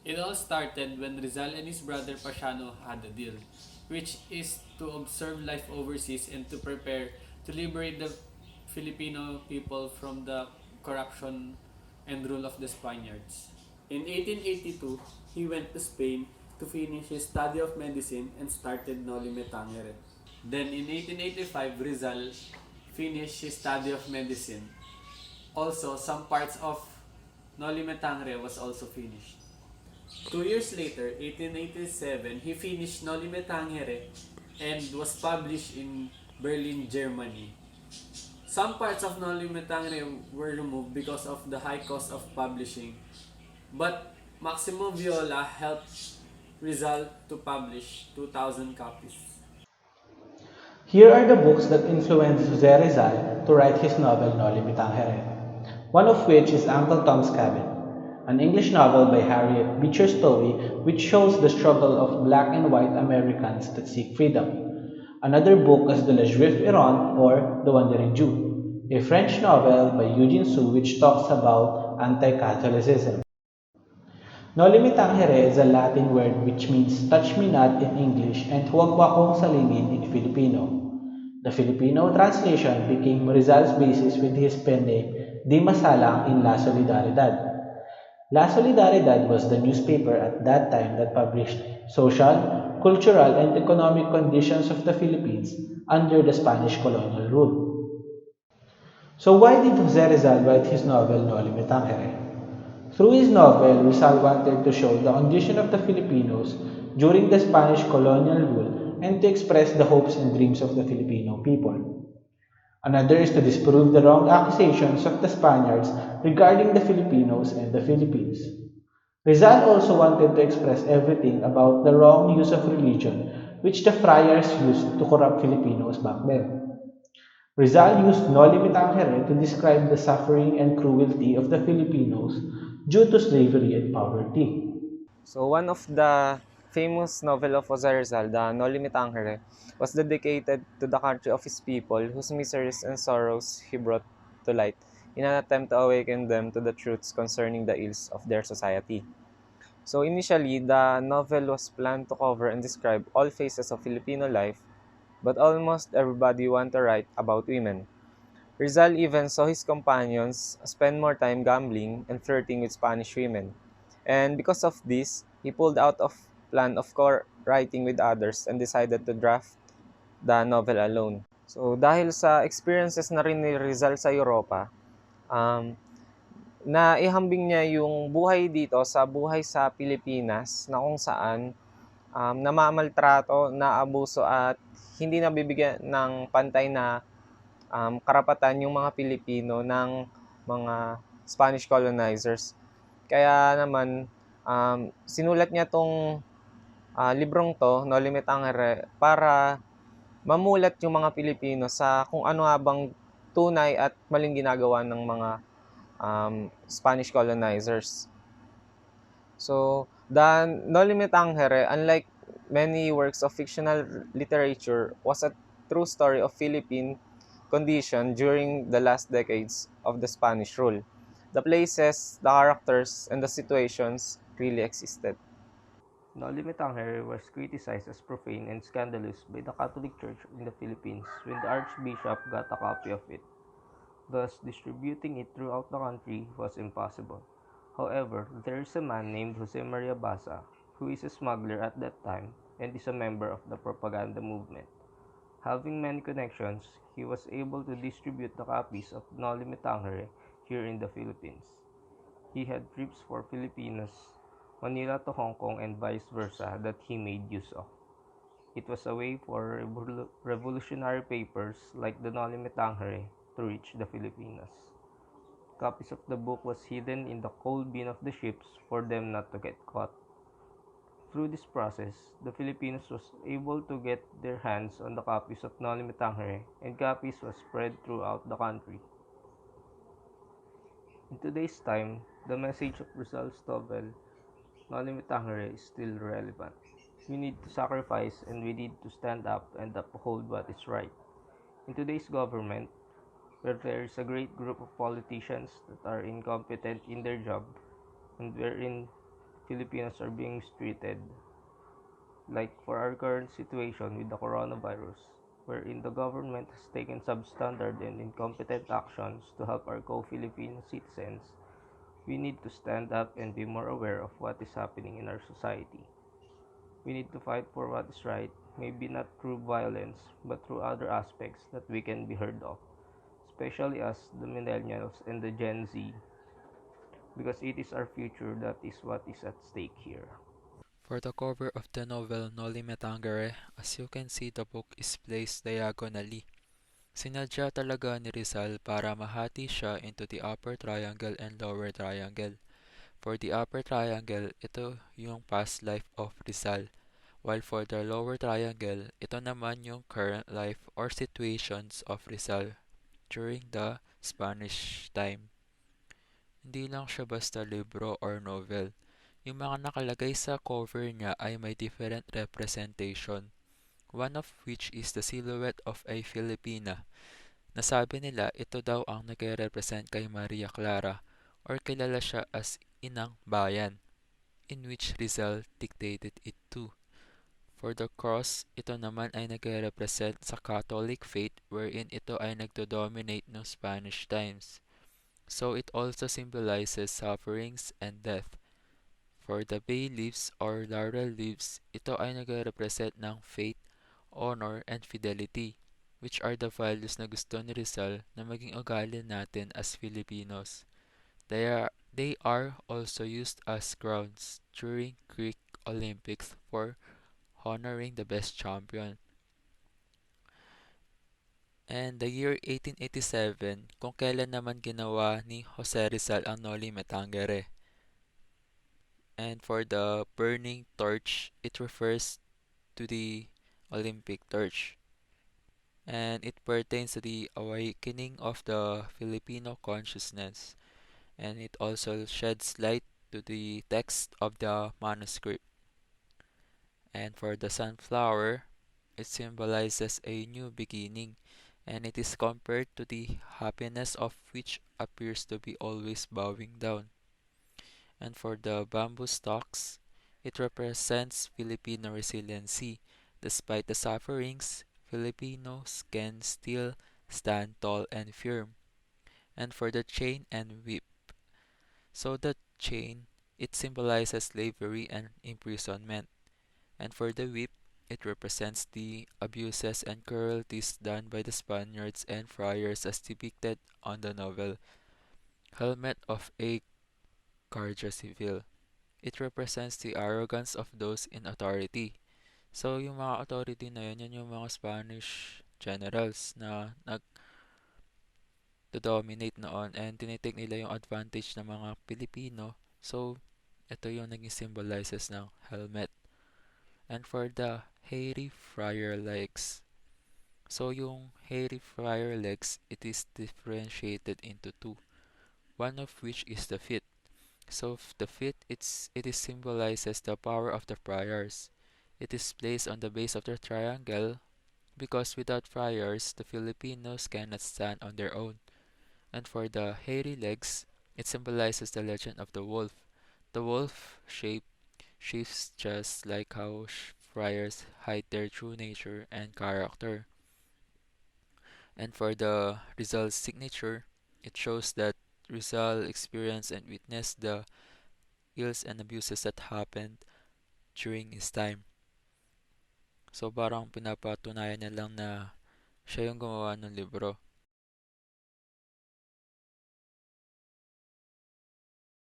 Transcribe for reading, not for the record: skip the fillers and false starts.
It all started when Rizal and his brother Pasiano had a deal, which is to observe life overseas and to prepare to liberate the Filipino people from the corruption and rule of the Spaniards. In 1882, he went to Spain to finish his study of medicine and started Noli Tangere. Then in 1885, Rizal finished his study of medicine. Also, some parts of Noli Tangere was also finished. 2 years later, 1887, he finished Noli Tangere and was published in Berlin, Germany. Some parts of Noli Tangere were removed because of the high cost of publishing, but Maximo Viola helped Rizal to publish 2,000 copies. Here are the books that influenced Jose Rizal to write his novel Noli Me Tangere, one of which is Uncle Tom's Cabin, an English novel by Harriet Beecher Stowe which shows the struggle of black and white Americans that seek freedom. Another book is De la Juif Errant or The Wandering Jew, a French novel by Eugene Sue which talks about anti-Catholicism. Noli me tangere is a Latin word which means touch me not in English and huwag mo akong salingin in Filipino. The Filipino translation became Rizal's basis with his pen name Di Masalang in La Solidaridad. La Solidaridad was the newspaper at that time that published social, cultural, and economic conditions of the Philippines under the Spanish colonial rule. So why did Jose Rizal write his novel Noli Me Tangere? Through his novel, Rizal wanted to show the condition of the Filipinos during the Spanish colonial rule and to express the hopes and dreams of the Filipino people. Another is to disprove the wrong accusations of the Spaniards regarding the Filipinos and the Philippines. Rizal also wanted to express everything about the wrong use of religion which the friars used to corrupt Filipinos back then. Rizal used Noli Me Tangere to describe the suffering and cruelty of the Filipinos due to slavery and poverty. So one of the famous novel of Jose Rizal, the Noli Me Tangere, was dedicated to the country of his people whose miseries and sorrows he brought to light in an attempt to awaken them to the truths concerning the ills of their society. So initially, the novel was planned to cover and describe all phases of Filipino life, but almost everybody wanted to write about women. Rizal even saw his companions spend more time gambling and flirting with Spanish women. And because of this, he pulled out of plan of co-writing with others and decided to draft the novel alone. So dahil sa experiences na rin ni Rizal sa Europa, um, naihambing niya yung buhay dito sa buhay sa Pilipinas na kung saan namamaltrato, naabuso at hindi nabibigyan ng pantay na karapatan yung mga Pilipino ng mga Spanish colonizers. Kaya naman, sinulat niya tong librong to, Noli Me Tangere, para mamulat yung mga Pilipino sa kung ano nga bang tunay at maling ginagawa ng mga Spanish colonizers. So, the Noli Me Tangere, unlike many works of fictional literature, was a true story of Philippine condition during the last decades of the Spanish rule. The places, the characters, and the situations really existed. Noli Me Tangere was criticized as profane and scandalous by the Catholic Church in the Philippines when the Archbishop got a copy of it. Thus, distributing it throughout the country was impossible. However, there is a man named Jose Maria Basa who is a smuggler at that time and is a member of the propaganda movement. Having many connections, he was able to distribute the copies of Noli Me Tangere here in the Philippines. He had trips for Filipinos, Manila to Hong Kong and vice versa that he made use of. It was a way for revolutionary papers like the Noli Me Tangere to reach the Filipinos. Copies of the book was hidden in the coal bin of the ships for them not to get caught. Through this process, the Filipinos was able to get their hands on the copies of Noli Me Tangere and copies was spread throughout the country. In today's time, the message of Rizal's novel, Noli Me Tangere, is still relevant. We need to sacrifice and we need to stand up and uphold what is right. In today's government, where there is a great group of politicians that are incompetent in their job and wherein Filipinos are being treated, like for our current situation with the coronavirus, wherein the government has taken substandard and incompetent actions to help our co-Filipino citizens. We need to stand up and be more aware of what is happening in our society. We need to fight for what is right, maybe not through violence, but through other aspects that we can be heard of, especially us, the millennials and the Gen Z, because it is our future that is what is at stake here. For the cover of the novel Noli Tangere, as you can see the book is placed diagonally. Sinadya talaga ni Rizal para mahati siya into the upper triangle and lower triangle. For the upper triangle, ito yung past life of Rizal, while for the lower triangle, ito naman yung current life or situations of Rizal during the Spanish time. Hindi lang siya basta libro or novel. Yung mga nakalagay sa cover niya ay may different representation, one of which is the silhouette of a Filipina. Nasabi nila ito daw ang nagre-represent kay Maria Clara or kilala siya as Inang Bayan, in which Rizal dictated it to. For the cross, ito naman ay nagre-represent sa Catholic faith wherein ito ay nagdo-dominate ng Spanish times. So it also symbolizes sufferings and death. For the bay leaves or laurel leaves, ito ay nagre-represent ng faith, honor, and fidelity, which are the values na gusto ni Rizal na maging ugali natin as Filipinos. They are also used as crowns during Greek Olympics for honoring the best champion. And the year 1887, kung kailan naman ginawa ni Jose Rizal ang Noli Me Tangere. And for the burning torch, it refers to the Olympic torch. And it pertains to the awakening of the Filipino consciousness. And it also sheds light to the text of the manuscript. And for the sunflower, it symbolizes a new beginning, and it is compared to the happiness of which appears to be always bowing down. And for the bamboo stalks, it represents Filipino resiliency. Despite the sufferings, Filipinos can still stand tall and firm. And for the chain and whip, so the chain, it symbolizes slavery and imprisonment. And for the whip, it represents the abuses and cruelties done by the Spaniards and friars as depicted on the novel Helmet of a Guardia Civil. It represents the arrogance of those in authority. So, yung mga authority na yun, yun yung mga Spanish generals na nag-dominate noon and tinitake nila yung advantage ng mga Pilipino. So, ito yung naging symbolizes ng helmet. And for the hairy friar legs, so yung hairy friar legs, it is differentiated into two, one of which is the feet. So the feet, it is symbolizes the power of the friars. It is placed on the base of the triangle because without friars, the Filipinos cannot stand on their own. And for the hairy legs, it symbolizes the legend of the wolf. The wolf shape shifts just like how friars hide their true nature and character. And for the Rizal's signature, it shows that Rizal experienced and witnessed the ills and abuses that happened during his time. So parang pinapatunayan niya lang na siya yung gumawa ng libro.